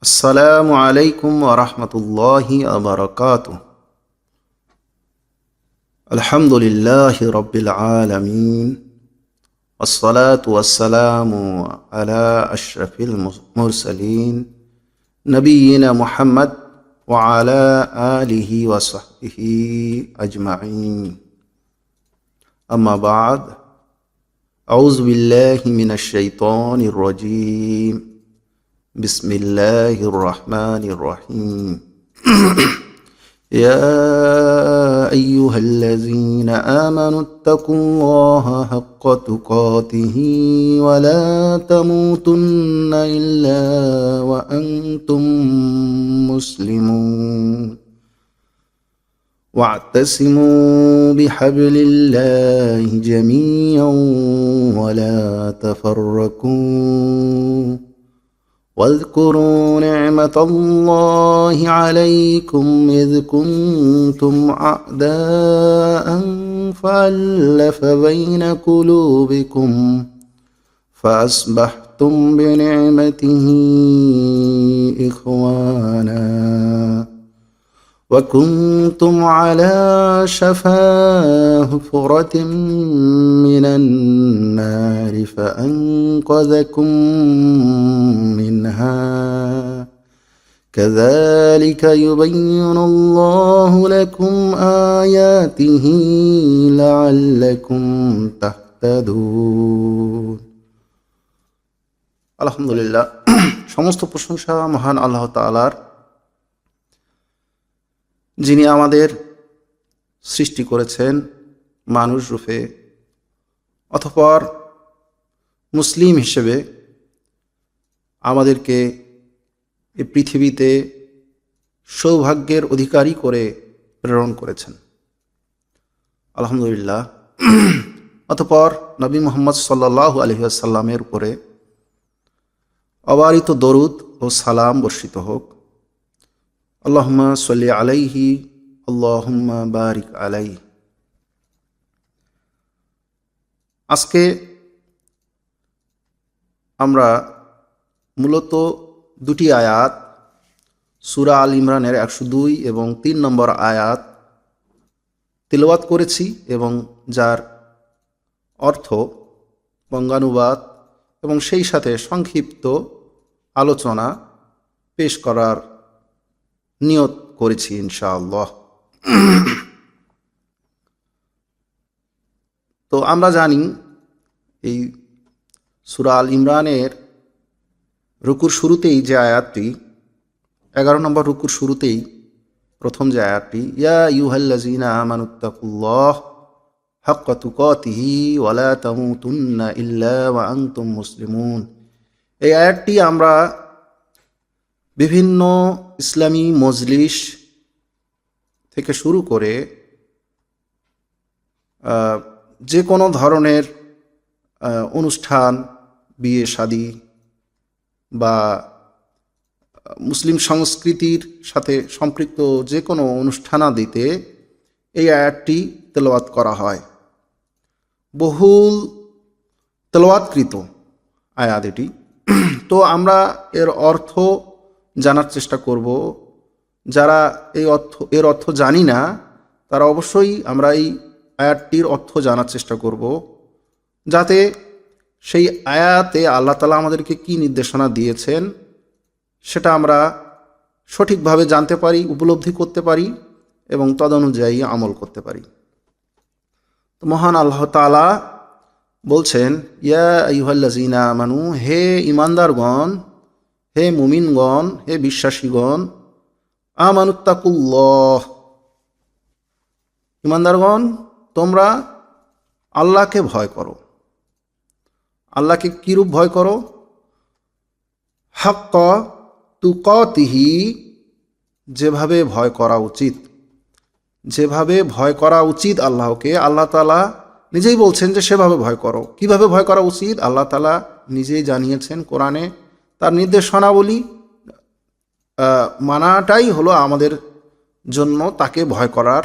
আসসালামু আলাইকুম ওয়া রাহমাতুল্লাহি ওয়া বারাকাতুহু। আলহামদুলিল্লাহি রাব্বিল আলামিন ওয়াসসালাতু ওয়াসসালামু আলা আশরাফিল মুরসালিন নবিয়িনা মুহাম্মদ ওয়া আলা আলিহি ওয়া সাহবিহি আজমাইন। আম্মা বা'দ, আউযু বিল্লাহি মিনাশ শাইতানির রাজীম। বিসমিল্লাহির রহমানির রহিম। يا أيها الذين آمنوا اتقوا الله حق تقاته ولا تموتن إلا وأنتم مسلمون واعتصموا بحبل الله جميعا ولا تفرقوا واذكروا نعمة الله عليكم إذ كنتم أعداء فألف بين قلوبكم فأصبحتم بنعمته إخوانا وكنتم على شفا حفرة من النار فأنقذكم منها كذلك يبين الله لكم آياته لعلكم تهتدون। আলহামদুলিল্লাহ, সমস্ত প্রশংসা মহান আল্লাহ তাআলার, যিনি আমাদের সৃষ্টি করেছেন মানুষ রূপে, অতঃপর মুসলিম হিসেবে আমাদেরকে এই পৃথিবীতে সৌভাগ্যের অধিকারী করে প্রেরণ করেছেন। আলহামদুলিল্লাহ। অতঃপর নবী মুহাম্মদ সাল্লাল্লাহু আলাইহি ওয়াসাল্লামের উপরে অবারিত দরুদ ও সালাম বর্ষিত হোক। আল্লাহুম্মা সাল্লি আলাইহি আল্লাহুম্মা বারিক আলাইহি। আজকে আমরা মূলত দুটি আয়াত, সূরা আল ইমরানের 102 এবং 3 নম্বর আয়াত তিলাওয়াত করেছি এবং যার অর্থ, বঙ্গানুবাদ এবং সেই সাথে সংক্ষিপ্ত আলোচনা পেশ করার নিয়ত করেছি ইনশাআল্লাহ। তো আমরা জানি এই সূরা আল ইমরানের রুকুর শুরুতেই যে আয়াতটি, 11 নম্বর রুকুর শুরুতেই প্রথম যে আয়াতটি, ইয়া আইয়ুহাল্লাযীনা আমানুত্তাকুল্লাহ হাক্কা তুকাতিহি ওয়া লা তামুতুন্না ইল্লা ওয়া আনতুম মুসলিমুন, এই আয়াতটি আমরা বিভিন্ন ইসলামী মজলিস থেকে শুরু করে যে কোনো ধরনের অনুষ্ঠান, বিয়ে শাদী বা মুসলিম সংস্কৃতির সাথে সম্পৃক্ত যে কোনো অনুষ্ঠানাদিতে এই আয়াতটি তেলাওয়াত করা হয়। বহুল তেলাওয়াতকৃত আয়াত এটি। তো আমরা এর অর্থ জানার চেষ্টা করব। যারা এর অর্থ জানি না, তারা অবশ্যই আমরা এই আয়াতটির অর্থ জানার চেষ্টা করব, যাতে সেই আয়াতে আল্লাহ তাআলা আমাদেরকে কি নির্দেশনা দিয়েছেন সেটা আমরা সঠিকভাবে জানতে পারি, উপলব্ধি করতে পারি এবং তদনুযায়ী আমল করতে পারি। তো মহান আল্লাহ তাআলা বলছেন, ইয়া আইয়ুহাল্লাযীনা আমানু, হে ইমানদারগণ, হে মুমিনগণ, হে বিশ্বাসীগণ, আমানুত্তাকুল্লাহ, ইমানদারগণ তোমরা আল্লাহকে ভয় করো। আল্লাহকে কিরূপ ভয় করো? হাক্কা তুকাতিহি, যেভাবে ভয় করা উচিত, যেভাবে ভয় করা উচিত আল্লাহকে, আল্লাহ তাআলা নিজেই বলছেন যে সেভাবে ভয় করো। কিভাবে ভয় করা উচিত আল্লাহ তাআলা নিজেই জানিয়েছেন কোরআনে। তার নির্দেশনাবলী মানাটাই হলো আমাদের জন্য তাকে ভয় করার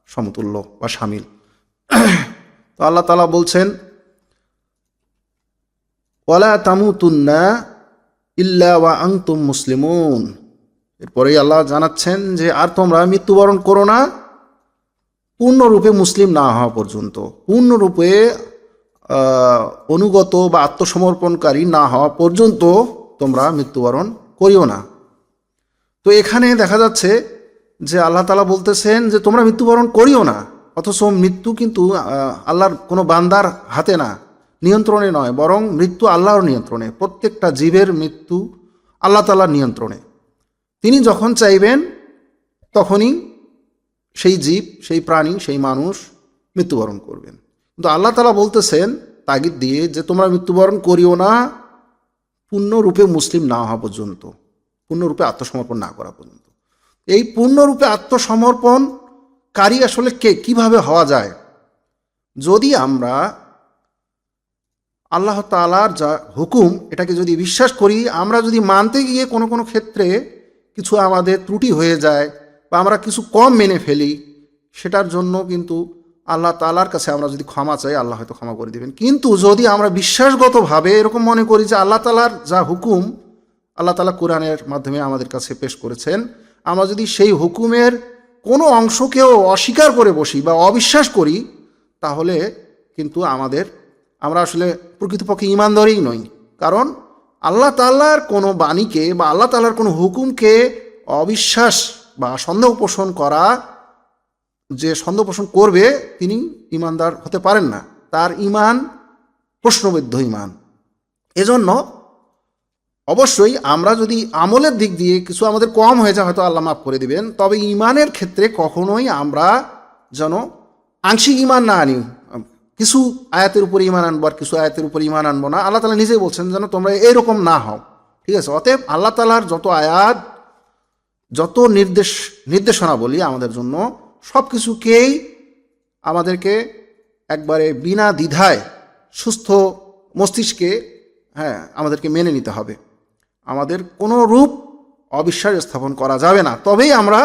সমতুল্য বা শামিল। তো আল্লাহ তাআলা বলছেন, ওয়ালা তামুতুন্না ইল্লা ওয়া আনতুম মুসলিমুন। এরপরেই আল্লাহ জানাচ্ছেন যে আর তোমরা মৃত্যুবরণ করো না পূর্ণরূপে মুসলিম না হওয়া পর্যন্ত, পূর্ণরূপে অনুগত বা আত্মসমর্পণকারী না হওয়া পর্যন্ত তোমরা মৃত্যুবরণ করিও না। তো এখানে দেখা যাচ্ছে যে আল্লাহ তাআলা বলতেছেন যে তোমরা মৃত্যুবরণ করিও না, অথচ মৃত্যু কিন্তু আল্লাহর কোনো বান্দার হাতে না, নিয়ন্ত্রণে নয়, বরং মৃত্যু আল্লাহর নিয়ন্ত্রণে। প্রত্যেকটা জীবের মৃত্যু আল্লাহ তাআলার নিয়ন্ত্রণে। তিনি যখন চাইবেন তখনই সেই জীব, সেই প্রাণী, সেই মানুষ মৃত্যুবরণ করবেন। কিন্তু আল্লাহ তাআলা বলতেছেন তাগিদ দিয়ে যে তোমরা মৃত্যুবরণ করিও না পূর্ণরূপে মুসলিম না হওয়া পর্যন্ত, পূর্ণরূপে আত্মসমর্পণ না করা পর্যন্ত। এই পূর্ণরূপে আত্মসমর্পণকারী আসলে কিভাবে হওয়া যায়? যদি আমরা আল্লাহ তাআলার যা হুকুম এটাকে যদি বিশ্বাস করি, আমরা যদি মানতে গিয়ে কোনো কোনো ক্ষেত্রে কিছু আমাদের ত্রুটি হয়ে যায় বা আমরা কিছু কম মেনে ফেলি, সেটার জন্য কিন্তু আল্লাহ তাআলার কাছে আমরা যদি ক্ষমা চাই, আল্লাহ হয়তো ক্ষমা করে দেবেন। কিন্তু যদি আমরা বিশ্বাসগতভাবে এরকম মনে করি যে আল্লাহ তাআলার যা হুকুম আল্লাহ তাআলা কোরআনের মাধ্যমে আমাদের কাছে পেশ করেছেন, আমরা যদি সেই হুকুমের কোনো অংশকেও অস্বীকার করে বসি বা অবিশ্বাস করি, তাহলে কিন্তু আমরা আসলে প্রকৃতপক্ষে ঈমানদারই নই। কারণ আল্লাহ তাআলার কোনো বাণীকে বা আল্লাহ তাআলার কোনো হুকুমকে অবিশ্বাস বা সন্দেহ পোষণ করা, যে সন্দেহ পোষণ করবে তিনি ঈমানদার হতে পারেন না, তার ঈমান প্রশ্নবিদ্ধ ঈমান। এজন্য অবশ্যই আমরা যদি আমলের দিক দিয়ে কিছু আমাদের কম হয়ে যায়, হয়তো আল্লাহ মাফ করে দিবেন, তবে ঈমানের ক্ষেত্রে কখনোই আমরা যেন আংশিক ঈমান না আনি, কিছু আয়াতের উপরে ঈমান আনবো আর কিছু আয়াতের উপরে ঈমান আনবো না। আল্লাহ তাআলা নিজেই বলছেন যেন তোমরা এইরকম না হও। ঠিক আছে? অতএব আল্লাহ তাআলার যত আয়াত, যত নির্দেশনা বলি আমাদের জন্য, সব কিছুকেই আমাদেরকে একবারে বিনা দ্বিধায় সুস্থ মস্তিষ্কে আমাদেরকে মেনে নিতে হবে। আমাদের কোনো রূপ অবিশ্বাস স্থাপন করা যাবে না, তবেই আমরা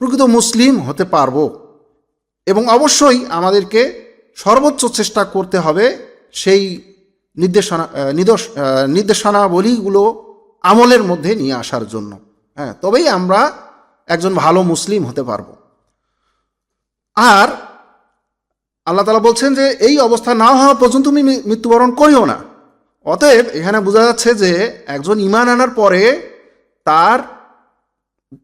প্রকৃত মুসলিম হতে পারব। এবং অবশ্যই আমাদেরকে সর্বোচ্চ চেষ্টা করতে হবে সেই নির্দেশনাবলীগুলো আমলের মধ্যে নিয়ে আসার জন্য। তবেই আমরা একজন ভালো মুসলিম হতে পারব। আর আল্লাহ তাআলা বলছেন যে এই অবস্থা না হওয়া পর্যন্ত তুমি মৃত্যুবরণ করিও না। অতএব এখানে বোঝা যাচ্ছে যে একজন ঈমান আনার পরে তার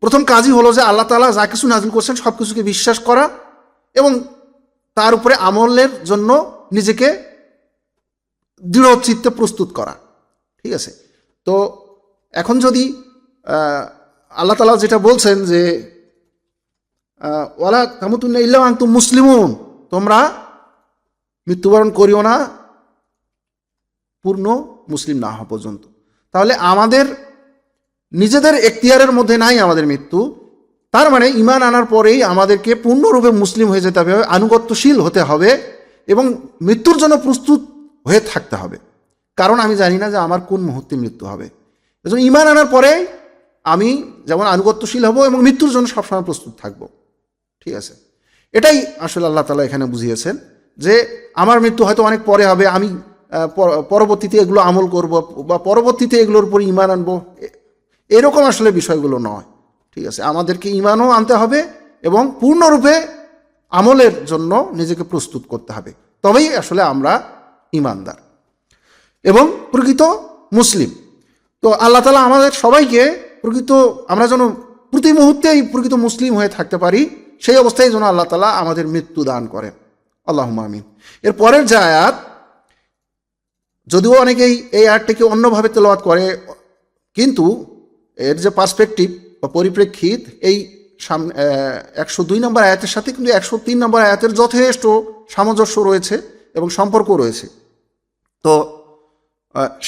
প্রথম কাজই হলো যে আল্লাহ তাআলা যা কিছু নাজিল করছেন সব কিছুকে বিশ্বাস করা এবং তার উপরে আমলের জন্য নিজেকে দৃঢ় চিত্তে প্রস্তুত করা। ঠিক আছে? তো এখন যদি আল্লাহ তাআলা যেটা বলছেন যে ওয়ালা তামুতুন্না ইল্লা ওয়া আনতুম মুসলিমুন, তোমরা মৃত্যুবরণ করিও না পূর্ণ মুসলিম না হওয়া পর্যন্ত, তাহলে আমাদের নিজেদের এখতিয়ারের মধ্যে নাই আমাদের মৃত্যু। তার মানে ঈমান আনার পরেই আমাদেরকে পূর্ণরূপে মুসলিম হয়ে যেতে হবে, আনুগত্যশীল হতে হবে এবং মৃত্যুর জন্য প্রস্তুত হয়ে থাকতে হবে। কারণ আমি জানি না যে আমার কোন মুহূর্তে মৃত্যু হবে। এজন্য ঈমান আনার পরে আমি যেমন আনুগত্যশীল হব এবং মৃত্যুর জন্য সবসময় প্রস্তুত থাকব। ঠিক আছে? এটাই আসলে আল্লাহ তাআলা এখানে বুঝিয়েছেন যে আমার মৃত্যু হয়তো অনেক পরে হবে, আমি পরবর্তীতে এগুলো আমল করব বা পরবর্তীতে এগুলোর উপর ঈমান আনবো, এরকম আসলে বিষয়গুলো নয়। ঠিক আছে? আমাদেরকে ঈমানও আনতে হবে এবং পূর্ণরূপে আমলের জন্য নিজেকে প্রস্তুত করতে হবে, তবেই আসলে আমরা ঈমানদার এবং প্রকৃত মুসলিম। তো আল্লাহ তাআলা আমাদের সবাইকে আমরা যেন প্রতি মুহূর্তেই প্রকৃত মুসলিম হয়ে থাকতে পারি, সেই অবস্থায় যেন আল্লাহ তাআলা আমাদের মৃত্যু দান করেন। আল্লাহুম্মা আমিন। এর পরের যে আয়াত, যদিও অনেকেই এই আয়াতটিকে অন্যভাবে তেলাওয়াত করে, কিন্তু এর যে পার্সপেক্টিভ বা পরিপ্রেক্ষিত এই 102 নম্বর আয়াতের সাথে কিন্তু 103 নম্বর আয়াতের যথেষ্ট সামঞ্জস্য রয়েছে এবং সম্পর্ক রয়েছে। তো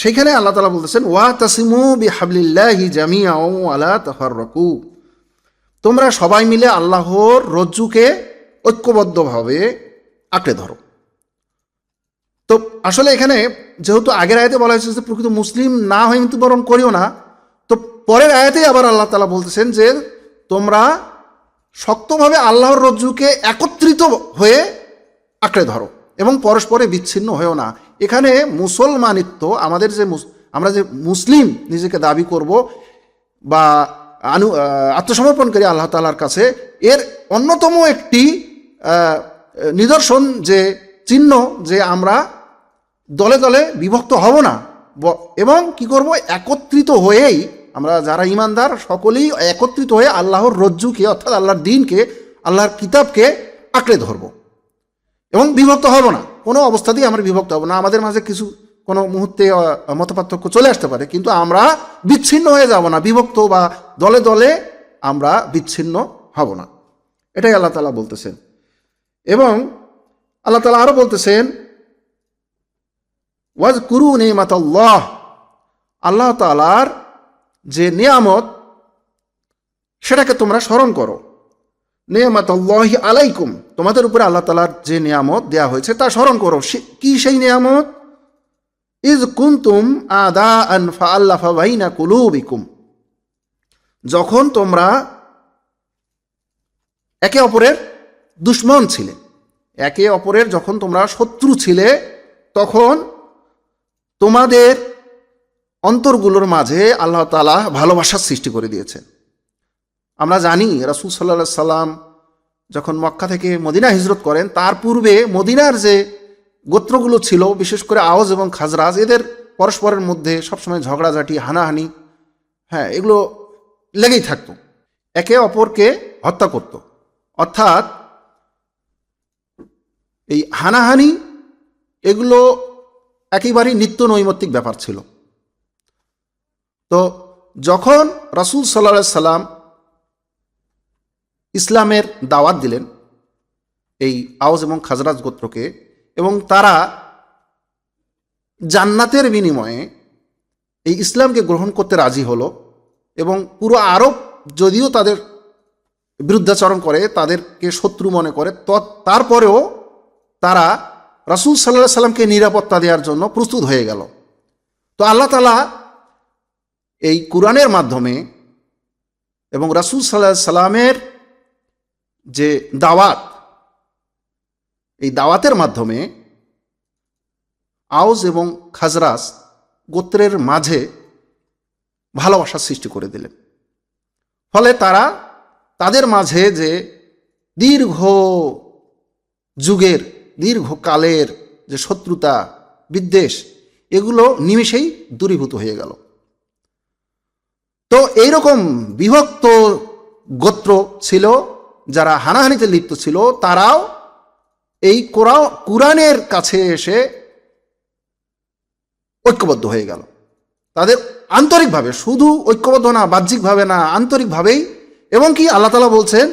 সেখানে আল্লাহ তাআলা বলতেছেন ওয়াতাসিমু বিহাবলিল্লাহি জামিআন ওয়া লা তাফাররাকু, তোমরা সবাই মিলে আল্লাহর রজ্জুকে ঐক্যবদ্ধভাবে আঁকড়ে ধরো। তো আসলে এখানে যেহেতু আগের আয়াতে বলা হয়েছে যে প্রকৃত মুসলিম না হয়ে মৃত্যুবরণ করিও না, তো পরের আয়াতেই আবার আল্লাহ তাআলা বলতেছেন যে তোমরা শক্তভাবে আল্লাহর রজ্জুকে একত্রিত হয়ে আঁকড়ে ধরো এবং পরস্পরে বিচ্ছিন্ন হয়েও না। এখানে মুসলমানিত্ব, আমাদের যে আমরা যে মুসলিম নিজেকে দাবি করব বা আত্মসমর্পণকারী আল্লাহ তাআলার কাছে, এর অন্যতম একটি নিদর্শন যে চিহ্ন যে আমরা দলে দলে বিভক্ত হব না, এবং কি করব, একত্রিত হয়েই আমরা যারা ঈমানদার সকলেই একত্রিত হয়ে আল্লাহর রজ্জুকে অর্থাৎ আল্লাহর দ্বীনকে, আল্লাহর কিতাবকে আঁকড়ে ধরব এবং বিভক্ত হব না। কোনো অবস্থাতেই আমরা বিভক্ত হব না। আমাদের মাঝে কিছু কোনো মুহূর্তে মতপার্থক্য চলে আসতে পারে, কিন্তু আমরা বিচ্ছিন্ন হয়ে যাব না, বিভক্ত বা দলে দলে আমরা বিচ্ছিন্ন হব না। এটাই আল্লাহ তাআলা বলতেছেন। এবং আল্লাহ তাআলা আরো বলতেছেন, ওয়াজকুরু নিমাতাল্লাহ, আল্লাহ তাআলার যে নিয়ামত সেটাকে তোমরা স্মরণ করো। নিয়ামাতুল্লাহি আলাইকুম, তোমাদের উপরে আল্লাহ তাআলার যে নিয়ামত দেয়া হয়েছে তা স্মরণ করো। কি সেই নিয়ামত? ইজ কুনতুম আদাআন ফাআল্লাফা বাইনা কুলুবিকুম, যখন তোমরা একে অপরের দুশমন ছিলে, একে অপরের যখন তোমরা শত্রু ছিলে, তখন তোমাদের অন্তরগুলোর মাঝে আল্লাহ তাআলা ভালোবাসার সৃষ্টি করে দিয়েছেন। আমরা জানি রাসূল সাল্লাল্লাহু আলাইহি সাল্লাম যখন মক্কা থেকে মদিনা হিজরত করেন, তার পূর্বে মদিনার যে গোত্রগুলো ছিল, বিশেষ করে আওস এবং খাজরাজ, এদের পরস্পরের মধ্যে সবসময় ঝগড়াঝাটি, হানাহানি, এগুলো লেগেই থাকতো, একে অপরকে হত্যা করত। অর্থাৎ এই হানাহানি এগুলো একেবারেই নিত্য নৈমিত্তিক ব্যাপার ছিল। তো যখন রাসূল সাল্লাল্লাহু আলাইহি সাল্লাম ইসলামের দাওয়াত দিলেন এই আওস এবং খাজরাজ গোত্রকে, এবং তারা জান্নাতের বিনিময়ে এই ইসলামকে গ্রহণ করতে রাজি হলো, এবং পুরো আরব যদিও তাদের বিরুদ্ধাচরণ করে, তাদেরকে শত্রু মনে করে, তারপরেও তারা রাসূল সাল্লাল্লাহু আলাইহি সাল্লামকে নিরাপত্তা দেওয়ার জন্য প্রস্তুত হয়ে গেল। তো আল্লাহ তাআলা এই কুরআনের মাধ্যমে এবং রাসূল সাল্লাল্লাহু আলাইহি সাল্লামের যে দাওয়াত, এই দাওয়াতের মাধ্যমে আওস এবং খাজরাজ গোত্রের মাঝে ভালোবাসার সৃষ্টি করে দিলেন। ফলে তারা তাদের মাঝে যে দীর্ঘ যুগের, দীর্ঘকালের যে শত্রুতা, বিদ্বেষ, এগুলো নিমেষেই দূরীভূত হয়ে গেল। তো এইরকম বিভক্ত গোত্র ছিল যারা হানাহানিতে লিপ্ত ছিল, তারাও এই কুরআনের কাছে এসে ঐক্যবদ্ধ হয়ে গেল। তাদের আন্তরিকভাবে, শুধু ঐক্যবদ্ধ না, বাহ্যিকভাবে না, আন্তরিকভাবেই। এবং কি আল্লাহ তাআলা বলছেন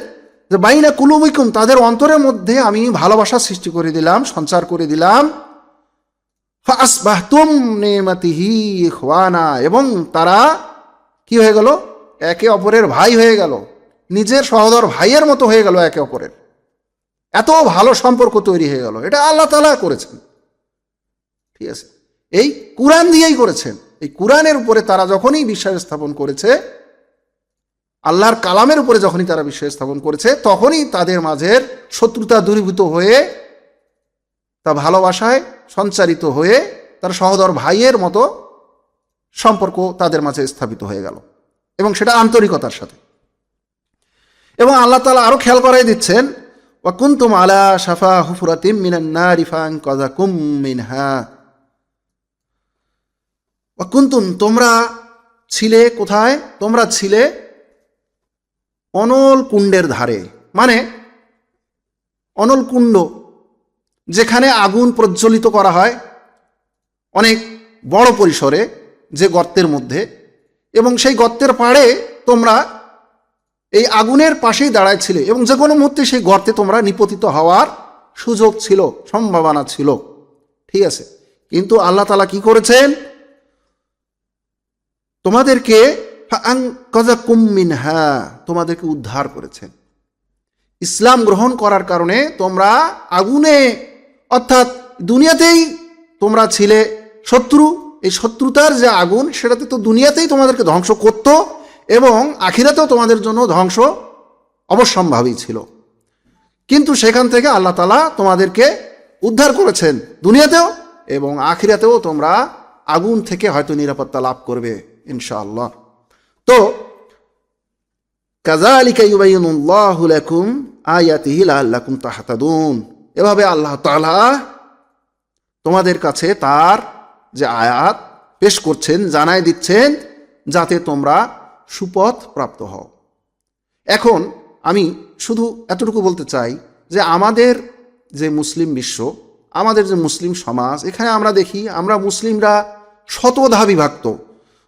যে বাইনা কুলুবিকুম, তাদের অন্তরের মধ্যে আমি ভালোবাসা সৃষ্টি করে দিলাম, সঞ্চার করে দিলাম। ফাসবাহতুম নিমাতিহি ইখওয়ানা, এবং তারা কি হয়ে গেল? একে অপরের ভাই হয়ে গেল, নিজের সহোদর ভাইয়ের মতো হয়ে গেল একে অপরের। এত ভালো সম্পর্ক তৈরি হয়ে গেল। এটা আল্লাহ তাআলা করেছেন, ঠিক আছে? এই কুরআন দিয়েই করেছেন। এই কুরআনের উপরে তারা যখনই বিশ্বাস স্থাপন করেছে, আল্লাহর কালামের উপরে যখনই তারা বিশ্বাস স্থাপন করেছে, তখনই তাদের মাঝের শত্রুতা দূরীভূত হয়ে তা ভালোবাসায় সঞ্চারিত হয়ে তার সহোদর ভাইয়ের মতো সম্পর্ক তাদের মাঝে স্থাপিত হয়ে গেল, এবং সেটা আন্তরিকতার সাথে। এবং আল্লাহ তাআলা আরো খেয়াল করাই দিচ্ছেন, ওয়া কুনতুম আলা শাফা হুফরাতিম মিনান নারি ফাআনকাযাকুম মিনহা। ওয়া কুনতুম, তোমরা ছিলে কোথায়? তোমরা ছিলে অনল কুণ্ডের ধারে, মানে অনল কুণ্ড, যেখানে আগুন প্রজ্বলিত করা হয় অনেক বড় পরিসরে, যে গর্তের মধ্যে, এবং সেই গর্তের পাড়ে তোমরা এই আগুনের পাশেই দাঁড়ায় ছিলে, এবং যে কোনো মুহূর্তে সেই গর্তে তোমরা নিপতিত হওয়ার সুযোগ ছিল, সম্ভাবনা ছিল, ঠিক আছে? কিন্তু আল্লাহ তাআলা কি করেছেন? তোমাদেরকে ফাআনকাযাকুম মিনহা, তোমাদেরকে উদ্ধার করেছেন। ইসলাম গ্রহণ করার কারণে তোমরা আগুনে, অর্থাৎ দুনিয়াতেই তোমরা ছিলে শত্রু, এই শত্রুতার যে আগুন, সেটাতে তো দুনিয়াতেই তোমাদেরকে ধ্বংস করত, এবং আখিরাতেও তোমাদের জন্য ধ্বংস অবশ্যম্ভাবী ছিল। কিন্তু সেখান থেকে আল্লাহ তাআলা তোমাদেরকে উদ্ধার করেছেন, দুনিয়াতেও এবং আখিরাতেও তোমরা আগুন থেকে হয়তো নিরাপত্তা লাভ করবে ইনশাআল্লাহ। তো কাযালিকা ইউবাইয়িনুল্লাহু লাকুম আয়াতিহি লাআল্লাকুম তাহতাদুন, এভাবে আল্লাহ তাআলা তোমাদের কাছে তার যে আয়াত পেশ করছেন, জানায় দিচ্ছেন, যাতে তোমরা সুপথ প্রাপ্ত হও। এখন আমি শুধু এতটুকু বলতে চাই যে আমাদের যে মুসলিম বিশ্ব, আমাদের যে মুসলিম সমাজ, এখানে আমরা দেখি আমরা মুসলিমরা শতধা বিভক্ত,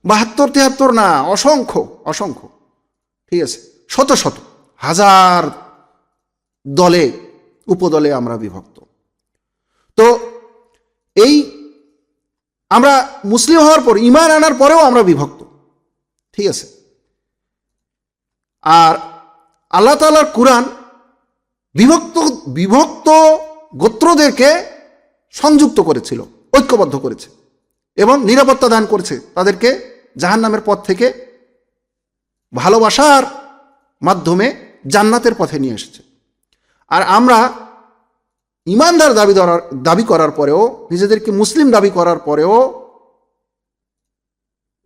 ৭২-৭৩ না, অসংখ্য অসংখ্য, ঠিক আছে, শত শত হাজার দলে উপদলে আমরা বিভক্ত। তো এই আমরা মুসলিম হওয়ার পর, ঈমান আনার পরেও আমরা বিভক্ত, ঠিক আছে। আর আল্লাহ তাআলার কুরআন বিভক্ত বিভক্ত গোত্রদেরকে সংযুক্ত করেছিল, ঐক্যবদ্ধ করেছে এবং নিরাপত্তা দান করেছে, তাদেরকে জাহান্নামের পথ থেকে ভালোবাসার মাধ্যমে জান্নাতের পথে নিয়ে এসেছে। আর আমরা ইমানদার দাবি করার পরেও, নিজেদেরকে মুসলিম দাবি করার পরেও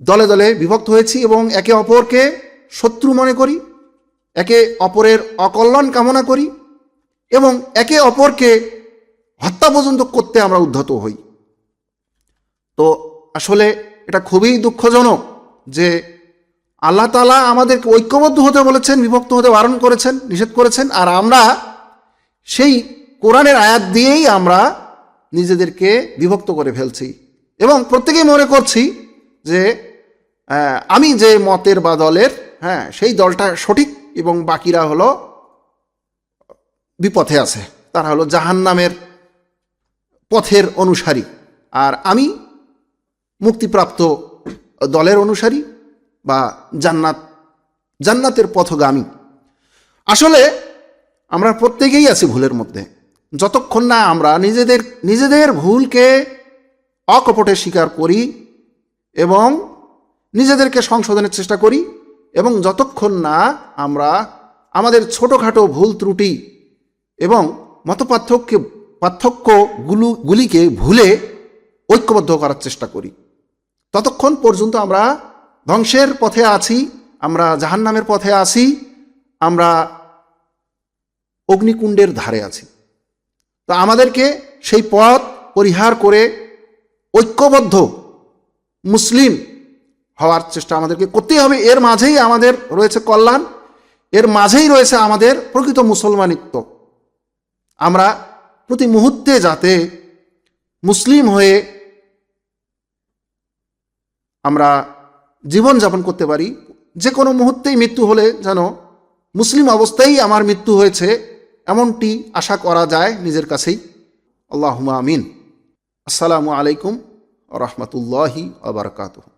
দলে দলে বিভক্ত হয়েছি এবং একে অপরকে শত্রু মনে করি, একে অপরের অকল্যাণ কামনা করি এবং একে অপরকে হত্যা পর্যন্ত করতে আমরা উদ্ধত হই। তো আসলে এটা খুবই দুঃখজনক যে আল্লাহ তাআলা আমাদেরকে ঐক্যবদ্ধ হতে বলেছেন, বিভক্ত হতে বারণ করেছেন, নিষেধ করেছেন, আর আমরা সেই কোরআনের আয়াত দিয়েই আমরা নিজেদেরকে বিভক্ত করে ফেলছি এবং প্রত্যেকেই মনে করছি যে আমি যে মতের বা দলের, সেই দলটা সঠিক এবং বাকিরা হলো বিপথে আছে, তারা হলো জাহান্নামের পথের অনুসারী, আর আমি মুক্তিপ্রাপ্ত দলের অনুসারী বা জান্নাতের পথগামী। আসলে আমরা প্রত্যেকেই আছি ভুলের মধ্যে। যতক্ষণ না আমরা নিজেদের ভুলকে অকপটে স্বীকার করি এবং নিজেদেরকে সংশোধনের চেষ্টা করি, এবং যতক্ষণ না আমরা আমাদের ছোটোখাটো ভুল ত্রুটি এবং পার্থক্যগুলিকে ভুলে ঐক্যবদ্ধ করার চেষ্টা করি, ততক্ষণ পর্যন্ত আমরা ধ্বংসের পথে আছি, আমরা জাহান্নামের পথে আছি, আমরা অগ্নিকুণ্ডের ধারে আছি। তো আমাদেরকে সেই পথ পরিহার করে ঐক্যবদ্ধ মুসলিম হওয়ার চেষ্টা আমাদেরকে করতেই হবে। এর মাঝেই আমাদের রয়েছে কল্যাণ, এর মাঝেই রয়েছে আমাদের প্রকৃত মুসলমানিত্ব। আমরা প্রতি মুহূর্তে যাতে মুসলিম হয়ে আমরা জীবনযাপন করতে পারি, যে কোনো মুহূর্তেই মৃত্যু হলে যেন মুসলিম অবস্থায় আমার মৃত্যু হয়েছে এমনটি আশা করা যায় নিজের কাছেই। আল্লাহুম্মা আমিন। আসসালামু আলাইকুম ওয়া রাহমাতুল্লাহি ওয়া বারাকাতুহু।